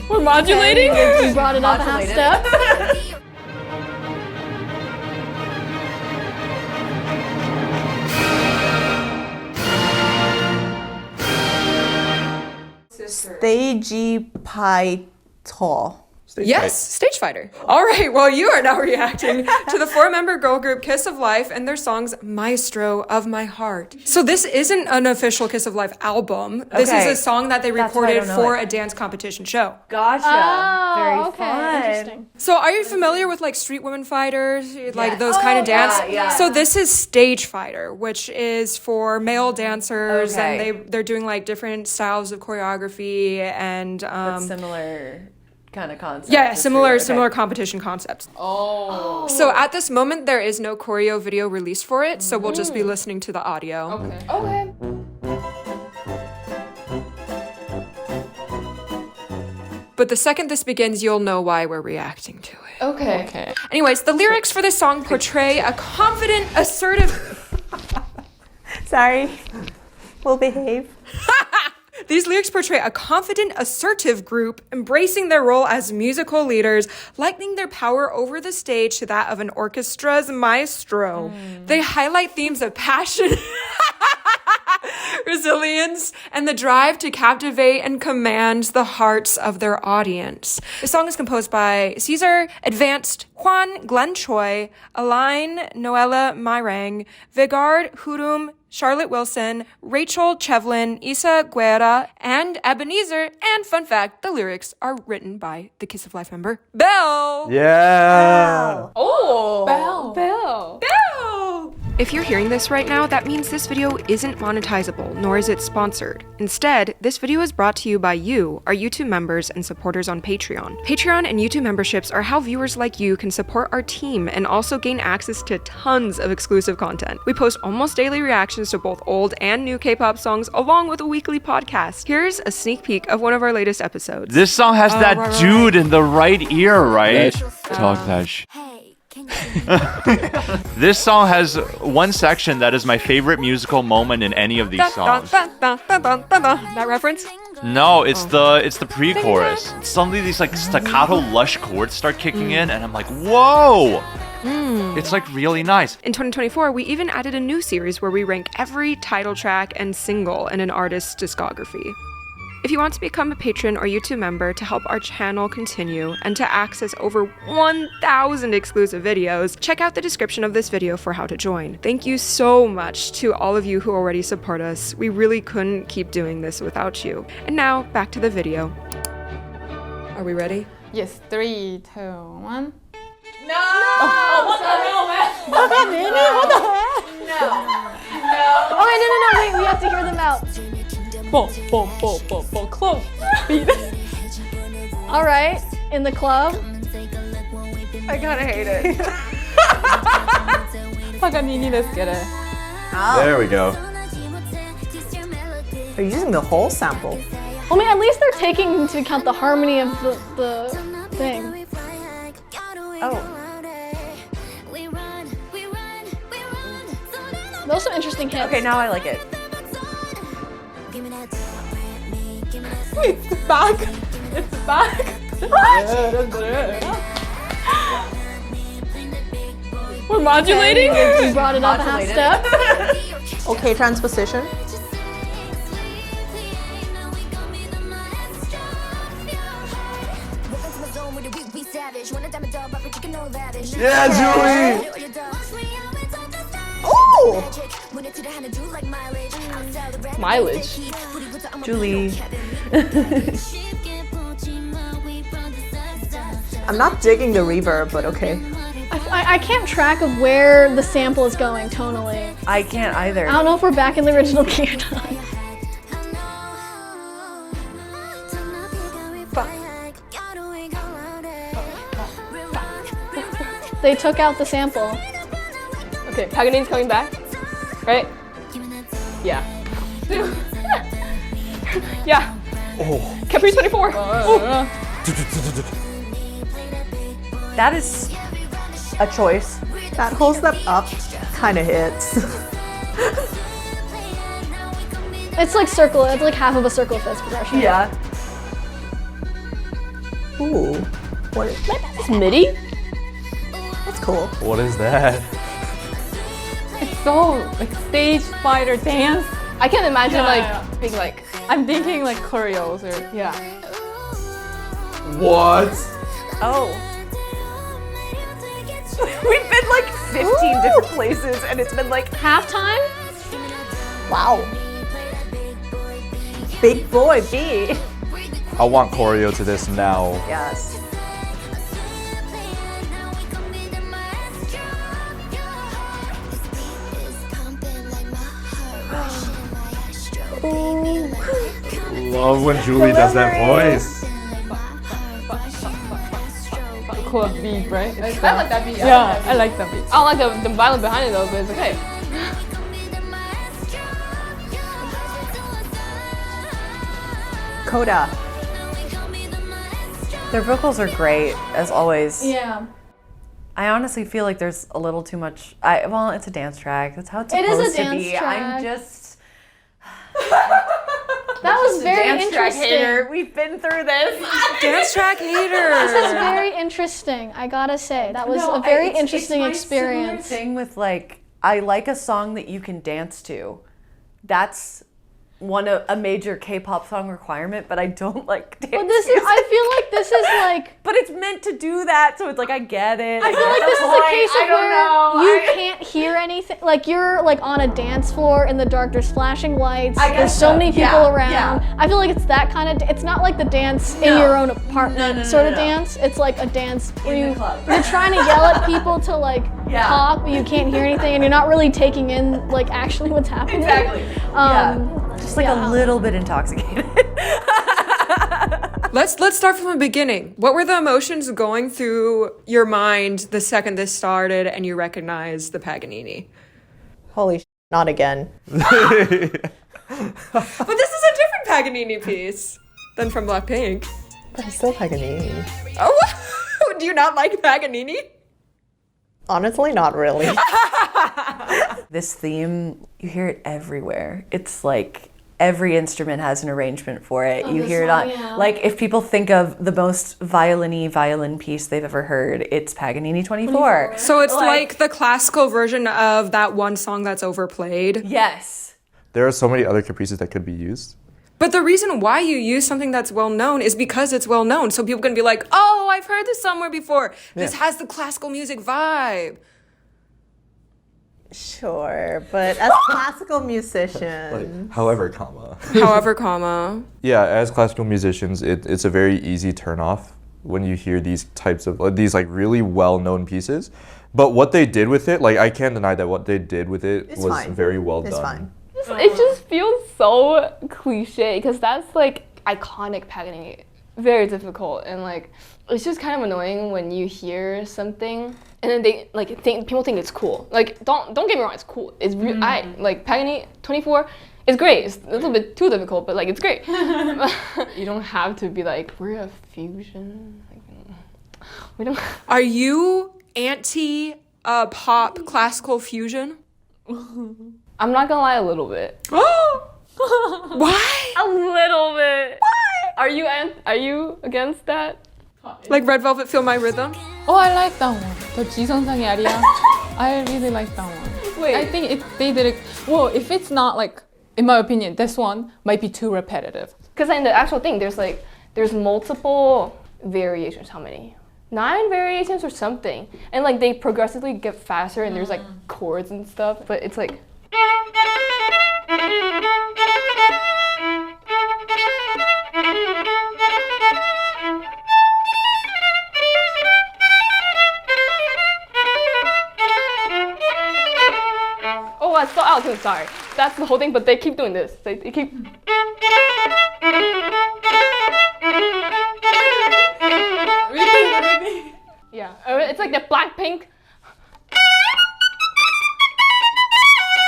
We're modulating? We brought it up a half step. Stagey pie tall. Yes, Stage Fighter. All right, well, you are now reacting to the four-member girl group Kiss of Life and their songs Maestro of My Heart. So this isn't an official Kiss of Life album. This is a song that they recorded for a dance competition show. Gotcha. Oh, Very okay. fun. Interesting. So are you familiar with like Street Women Fighters, like those kind of dance? Yeah. So this is Stage Fighter, which is for male dancers, and they're doing like different styles of choreography and Similar kind of concept. yeah, similar competition concepts. Oh. So at this moment, there is no choreo video released for it, so we'll just be listening to the audio. Okay. But the second this begins, you'll know why we're reacting to it. Okay. Anyways, the lyrics for this song portray a confident, assertive... Sorry. We'll behave. These lyrics portray a confident, assertive group embracing their role as musical leaders, likening their power over the stage to that of an orchestra's maestro. They highlight themes of passion, resilience, and the drive to captivate and command the hearts of their audience. The song is composed by Caesar, Advanced, Juan, Glenn Choi, Aline, Noella Myrang, Vigard, Hurum, Charlotte Wilson, Rachel Chevlin, Isa Guerra, and Ebenezer. And fun fact, the lyrics are written by the Kiss of Life member, Belle. Yeah. Oh. Belle. Belle. Belle. If you're hearing this right now, that means this video isn't monetizable, nor is it sponsored. Instead, this video is brought to you by you, our YouTube members and supporters on Patreon. Patreon and YouTube memberships are how viewers like you can support our team and also gain access to tons of exclusive content. We post almost daily reactions to both old and new K-pop songs, along with a weekly podcast. Here's a sneak peek of one of our latest episodes. This song has that dude in the right ear, right? Talk that This song has one section that is my favorite musical moment in any of these songs. That reference? No, it's the pre-chorus. Suddenly these like staccato lush chords start kicking in and I'm like, whoa! It's like really nice. In 2024, we even added a new series where we rank every title track and single in an artist's discography. If you want to become a patron or YouTube member to help our channel continue and to access over 1,000 exclusive videos, check out the description of this video for how to join. Thank you so much to all of you who already support us. We really couldn't keep doing this without you. And now, back to the video. Are we ready? Yes. 3, 2, 1. No! What the hell, man? What the heck? No. Okay, no. Wait, we have to hear them out. Boom, club. All right, in the club. I kinda hate it. Paganini, let's get it. There we go. Are you using the whole sample? I mean, at least they're taking into account the harmony of the thing. Oh. Those are some interesting hits. Okay, now I like it. It's back. It's back. We're modulating? We brought it up a half step. Okay, transposition. Yeah, Julie! Oh! Mileage. Julie. I'm not digging the reverb, but okay. I can't track of where the sample is going tonally. I can't either. I don't know if we're back in the original key or not. They took out the sample. Okay, Paganini's coming back, right? Yeah. Yeah. Oh. Caprice 24. That is a choice. That whole step up kind of hits. It's like circle. It's like half of a circle fist progression. Yeah. Ooh. What is It's MIDI? That's cool. What is that? It's so like stage fighter dance. I can imagine Yeah. being like, I'm thinking like choreos or yeah. What? Oh. We've been like 15 different places and it's been like, Halftime? wow. Big boy B. I want choreo to this now. Yes. Love when Julie does that voice. cool beat, right? I like that beat. Yeah, I like that beat. I don't like the violin behind it though, but it's okay. Coda. Their vocals are great, as always. Yeah. I honestly feel like there's a little too much. Well, it's a dance track. That's how it's It is a supposed to dance be. track. I'm just. That was very dance track interesting. hater. We've been through this. Dance track hater. This is very interesting, I gotta say. That was a very interesting Similar experience. thing with like, I like a song that you can dance to. That's a major K-pop song requirement, but I don't like dance. But this is, I feel like this is like, But it's meant to do that, so it's like I get it. I feel like this is a case of where you I- can't hear anything. Like you're like on a dance floor in the dark, there's flashing lights, I guess there's so so. many people Yeah, around. yeah. I feel like it's that kind of, it's not like the dance in No. your own apartment No, sort of no. dance. It's like a dance where In the you, club. you're trying to yell at people to like Yeah. talk, but you can't hear anything and you're not really taking in like actually what's happening. Exactly. Just like yeah. a little bit intoxicated. Let's start from the beginning. What were the emotions going through your mind the second this started and you recognized the Paganini? Holy not again. But this is a different Paganini piece than from Blackpink. But it's still Paganini. Oh, do you not like Paganini? Honestly, not really. This theme, you hear it everywhere. It's like every instrument has an arrangement for it. You hear it on, like if people think of the most violin piece they've ever heard, it's Paganini 24. So it's like the classical version of that one song that's overplayed. Yes. There are so many other caprices that could be used. But the reason why you use something that's well known is because it's well known. So people can be like, oh, I've heard this somewhere before. This has the classical music vibe. Sure, but as classical musicians. However, comma. However, comma. Yeah, as classical musicians, it's a very easy turnoff when you hear these types of these like really well-known pieces. But what they did with it, like I can't deny that what they did with it It's was fine. very well It's done. fine. It just feels so cliche because that's like iconic Paganini. Very difficult and like it's just kind of annoying when you hear something and then they like people think it's cool. Like don't get me wrong, it's cool. It's like Paganini 24 is great. It's a little bit too difficult, but like it's great. You don't have to be like we're a fusion. Like, we don't. Are you anti pop classical fusion? I'm not gonna lie, a little bit. Why? A little bit. Why? Are you against that? Like Red Velvet, Feel My Rhythm? Oh, I like that one. The 지선상의 아리아. I really like that one. Wait. I think they did it. Well, if it's not like, in my opinion, this one might be too repetitive. Because in the actual thing, there's multiple variations. How many? 9 variations or something. And like they progressively get faster and there's like chords and stuff. But it's like. Oh, I saw out too. Sorry. That's the whole thing, but they keep doing this. They keep. Yeah, it's like the Blackpink.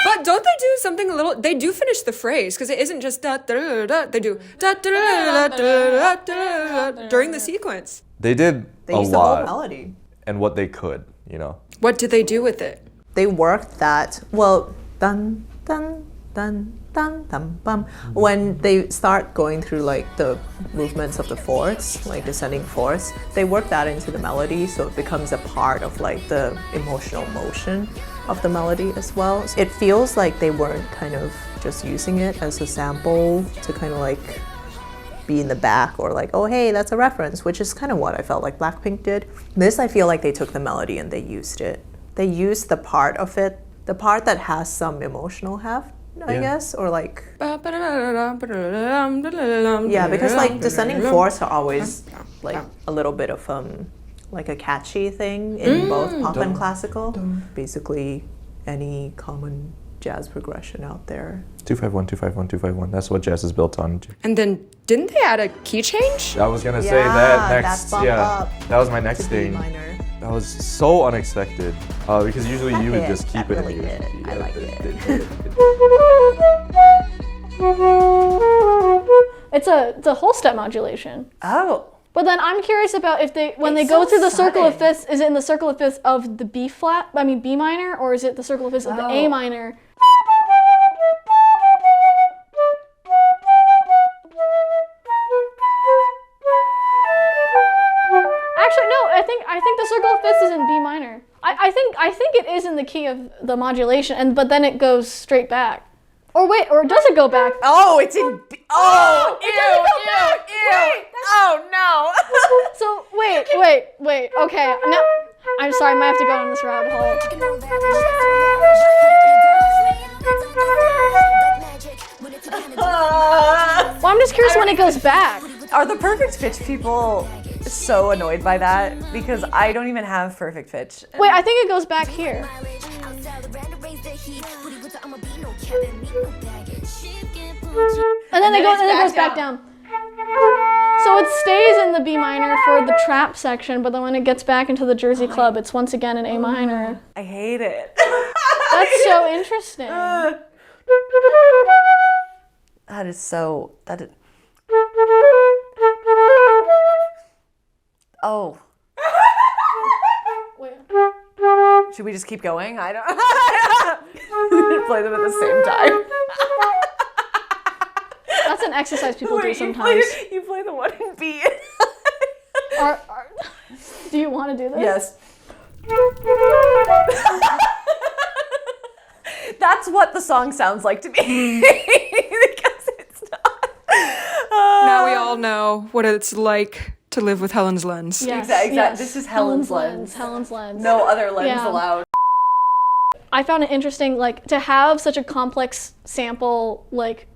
But don't they do something a little? They do finish the phrase because it isn't just da da da da. They do da da da da da da da during the sequence. They did They a used the whole lot melody. and what they could, you know. What did they do with it? They worked that, well, dun, dun, dun dun dun bum. When they start going through like the movements of the fourths, like descending fourths, they work that into the melody, so it becomes a part of like the emotional motion of the melody as well. It feels like they weren't kind of just using it as a sample to kind of like be in the back or like, oh hey, that's a reference, which is kind of what I felt like Blackpink did. This, I feel like they took the melody and they used it. They used the part of it, the part that has some emotional heft, I guess, or like, yeah, because like descending fourths are always like a little bit of like a catchy thing in both pop and classical. Basically any common jazz progression out there. 251, 251, 251. That's what jazz is built on. And then didn't they add a key change? I was gonna say that next. That bump up That was my next to thing. B minor. That was so unexpected because usually you would it. just keep That it really in the did. USB. I like it. It's a whole step modulation. Oh. But then I'm curious about if they, when they go through the circle of fifths, is it in the circle of fifths of the B minor, or is it the circle of fifths of the A minor? Actually, no. I think the circle of fifths is in B minor. I think it is in the key of the modulation, but then it goes straight back. Or wait, or does it go back? Oh, it's in. Oh, it doesn't go back. Wait, oh no. So wait. Okay, now I'm sorry. I might have to go on this rabbit hole. Well, I'm just curious when it goes back. Are the perfect pitch people so annoyed by that? Because I don't even have perfect pitch. Wait, I think it goes back here. And then it goes back down. So it stays in the B minor for the trap section, but then when it gets back into the Jersey Club, it's once again in A minor. I hate it. That's so interesting. That is so. Oh. Wait. Should we just keep going? I don't. Play them at the same time. That's an exercise people do sometimes. You play the one in B. Do you want to do this? Yes. That's what the song sounds like to me. Because it's not. Now we all know what it's like to live with Helen's lens. Yes, Exactly. yes. This is Helen's lens. Helen's lens. No other lens Yeah. allowed. I found it interesting, like, to have such a complex sample, like,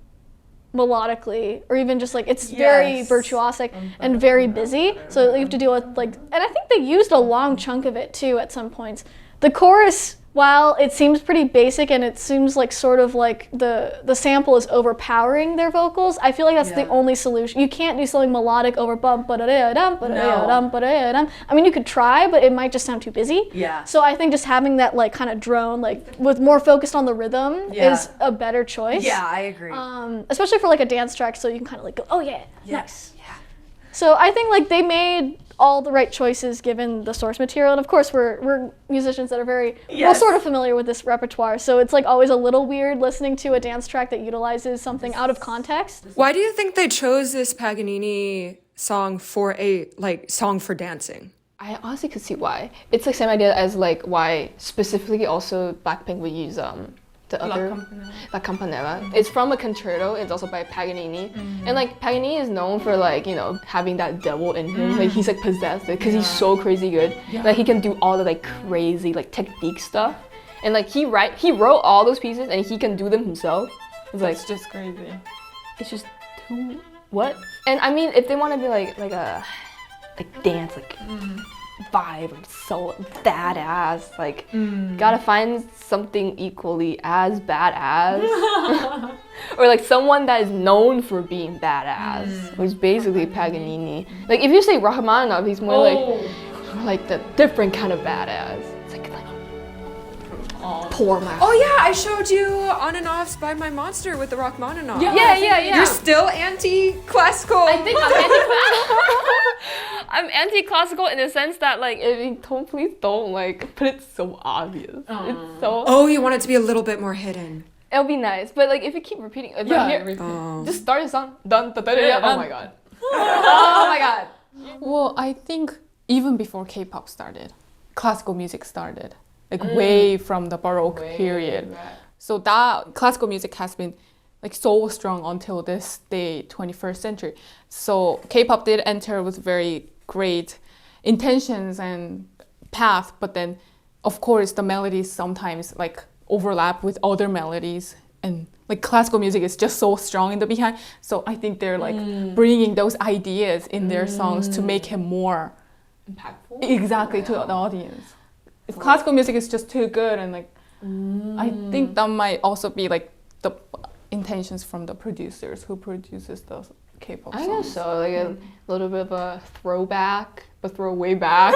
melodically, or even just like it's very virtuosic and very busy. So you have to deal with like, and I think they used a long chunk of it too at some points. The chorus, while it seems pretty basic and it seems like sort of like the sample is overpowering their vocals, I feel like that's the only solution. You can't do something melodic over bum ba da dum ba da dum ba da dum. I mean, you could try, but it might just sound too busy. Yeah. So I think just having that like kind of drone, like with more focused on the rhythm, is a better choice. Yeah, I agree. Especially for like a dance track, so you can kind of like go, oh yeah, nice. Yeah. So I think like they made all the right choices given the source material, and of course we're musicians that are very well sort of familiar with this repertoire, so it's like always a little weird listening to a dance track that utilizes something out of context. Why do you think they chose this Paganini song for a like song for dancing? I honestly could see why. It's like same idea as like why specifically also Blackpink would use the other La Campanella. It's from a concerto. It's also by Paganini, and like Paganini is known for like, you know, having that devil in him. Like he's like possessed because he's so crazy good. Like he can do all the like crazy like technique stuff, and like he wrote all those pieces and he can do them himself. It's like It's just crazy. it's just too what? And I mean, if they want to be like a dance like vibe, like so badass, like gotta find something equally as badass, or like someone that is known for being badass, which is basically Paganini. Like if you say Rachmaninoff, he's more like the different kind of badass. It's like poor man. Oh yeah, I showed you On and Offs by My Monster with the Rachmaninoff. Yeah. You're still anti-classical. I think I'm anti-classical in the sense that like, please don't like put it so obvious. It's so. Oh, you want it to be a little bit more hidden. it'll be nice. But like if you keep repeating, if Yeah, I'm here, everything. just start a song. Dun, dun, dun, dun, Yeah, oh my god. Oh my god. Well, I think even before K-pop started, classical music started, like way from the Baroque period. back. So that classical music has been like so strong until this day, 21st century. So K-pop did enter with very great intentions and path, but then of course the melodies sometimes like overlap with other melodies, and like classical music is just so strong in the behind. So I think they're like bringing those ideas in their songs to make it more Impactful. exactly to the audience. If classical music is just too good, and like I think that might also be like the intentions from the producers who produces the K-pop songs. I guess so. Like a little bit of a throwback, but throw way back.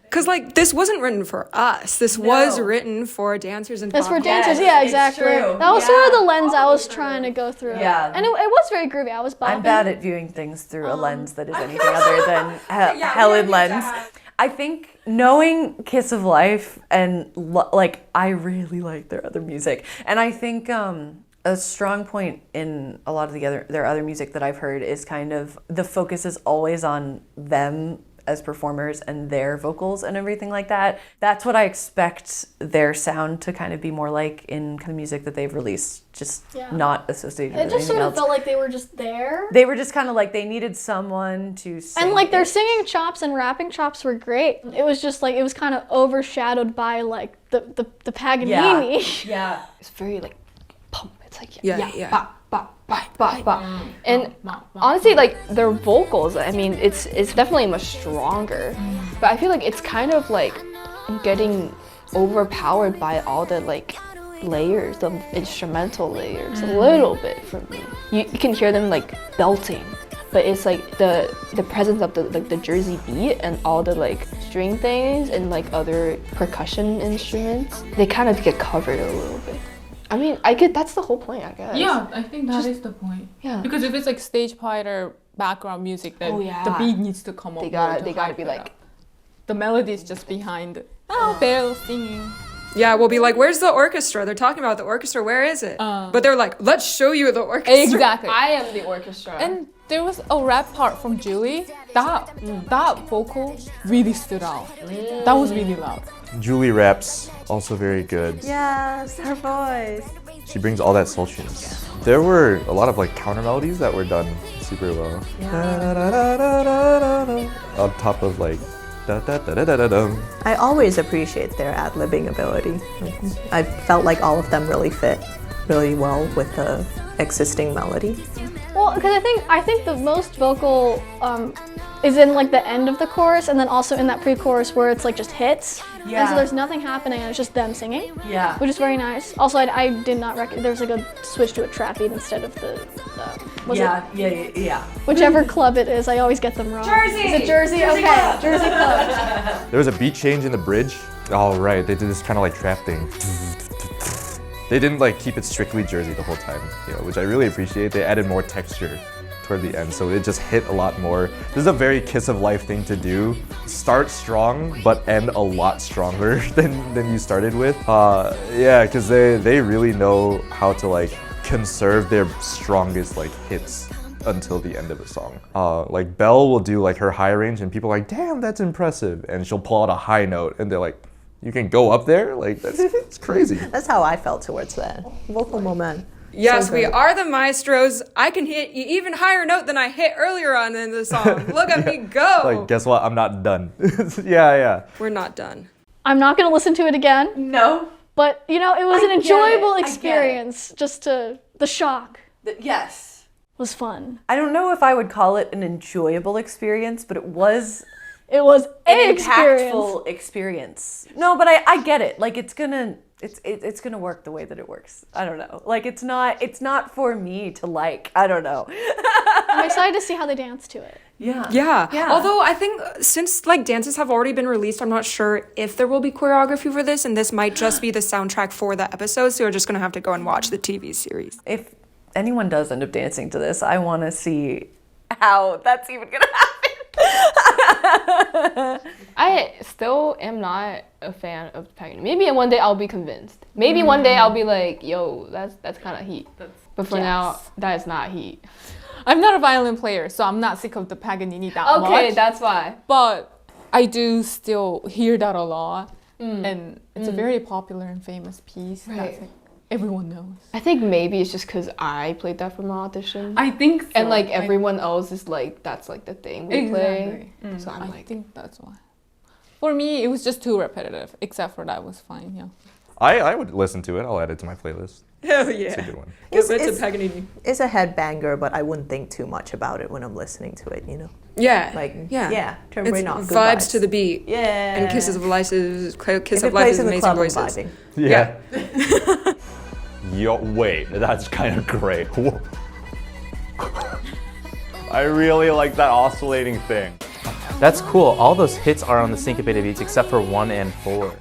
Because, like, this wasn't written for us. This was written for dancers and It's for pop dancers, Yes, yeah, it's exactly. true. That was sort Yeah. of the lens I was trying to go through. Yeah. And it was very groovy. I was bopping. I'm bad at viewing things through a lens that is anything other than Helen lens. I think knowing Kiss of Life and like I really like their other music, and I think a strong point in a lot of their other music that I've heard is kind of the focus is always on them as performers and their vocals and everything like that. That's what I expect their sound to kind of be more like in kind of music that they've released, just not associated It with just anything sort of else. felt like they were just there. They were just kind of like they needed someone to sing. And like their it. singing chops and rapping chops were great. It was just like it was kind of overshadowed by like the Paganini. Yeah. It's very like pump. It's like Yeah. ba, ba, ba, ba, ba. And honestly, like their vocals, I mean, it's definitely much stronger. But I feel like it's kind of like getting overpowered by all the like layers, the instrumental layers, a little bit for me. You can hear them like belting, but it's like the presence of the Jersey beat and all the like string things and like other percussion instruments. They kind of get covered a little bit. I mean, that's the whole point, I guess. Yeah, I think that is the point. Yeah. Because if it's like stage play or background music, then Oh, yeah. the beat needs to come up. They more to gotta hype be it like, up. The melody is just behind. Oh, Belle singing. Yeah, we'll be like, where's the orchestra? They're talking about the orchestra. Where is it? But they're like, let's show you the orchestra. Exactly. I am the orchestra. And there was a rap part from Julie. That vocal really stood out. That was really loud. Julie raps also very good. Yes, her voice. She brings all that sultriness. There were a lot of like counter melodies that were done super well. On top of like da da da da da da da. I always appreciate their ad-libbing ability. I felt like all of them really fit really well with the existing melody. Well, because I think the most vocal is in like the end of the chorus, and then also in that pre-chorus where it's like just hits. And so there's nothing happening, and it's just them singing. Yeah. Which is very nice. Also, I did not recognize there was like a switch to a trap beat instead of the Yeah. whichever club it is. I always get them wrong. Jersey! Is it Jersey? Jersey Okay, Club. Jersey Club. There was a beat change in the bridge. Oh right, they did this kind of like trap thing. They didn't like keep it strictly Jersey the whole time, which I really appreciate. They added more texture toward the end, so it just hit a lot more. This is a very Kiss of Life thing to do. Start strong, but end a lot stronger than you started with. Yeah, because they really know how to like conserve their strongest like hits until the end of a song. Like Belle will do like her high range, and people are like, damn, that's impressive, and she'll pull out a high note, and they're like, you can go up there? Like, it's crazy. That's how I felt towards that. Vocal moment. Yes, So we good. are the maestros. I can hit an even higher note than I hit earlier on in the song. Look at me go. Like, guess what? I'm not done. Yeah. We're not done. I'm not gonna listen to it again, No. but it was I an get it, enjoyable I get it. experience. Just the shock Yes. was fun. I don't know if I would call it an enjoyable experience, but it was It was an an experience. impactful experience. No, but I get it. Like it's gonna work the way that it works. I don't know. Like it's not for me to like. I don't know. I'm excited to see how they dance to it. Yeah. Yeah. Although I think since like dances have already been released, I'm not sure if there will be choreography for this, and this might just be the soundtrack for the episode, so you're just gonna have to go and watch the TV series. If anyone does end up dancing to this, I want to see how that's even gonna happen. I still am not a fan of Paganini. Maybe one day I'll be convinced. Maybe one day I'll be like, yo, that's kind of heat. But for now, that is not heat. I'm not a violin player, so I'm not sick of the Paganini that much. Okay, that's why. But I do still hear that a lot. And it's a very popular and famous piece that like, everyone knows. I think maybe it's just because I played that for my audition. I think so. And like everyone else is like, that's like the thing we play. So I'm I like, think that's why. For me, it was just too repetitive. Except for that, it was fine. Yeah. I would listen to it. I'll add it to my playlist. Hell yeah. It's a good one. It's Paganini. It's a headbanger, but I wouldn't think too much about it when I'm listening to it, you know? Yeah. Like, yeah. turn It's brain off. Good vibes to the beat. Yeah. And Kisses of Life is If it plays in the club, I'm voices. vibing. Yeah. Yo, wait, that's kind of great. I really like that oscillating thing. That's cool. All those hits are on the syncopated beats except for 1 and 4.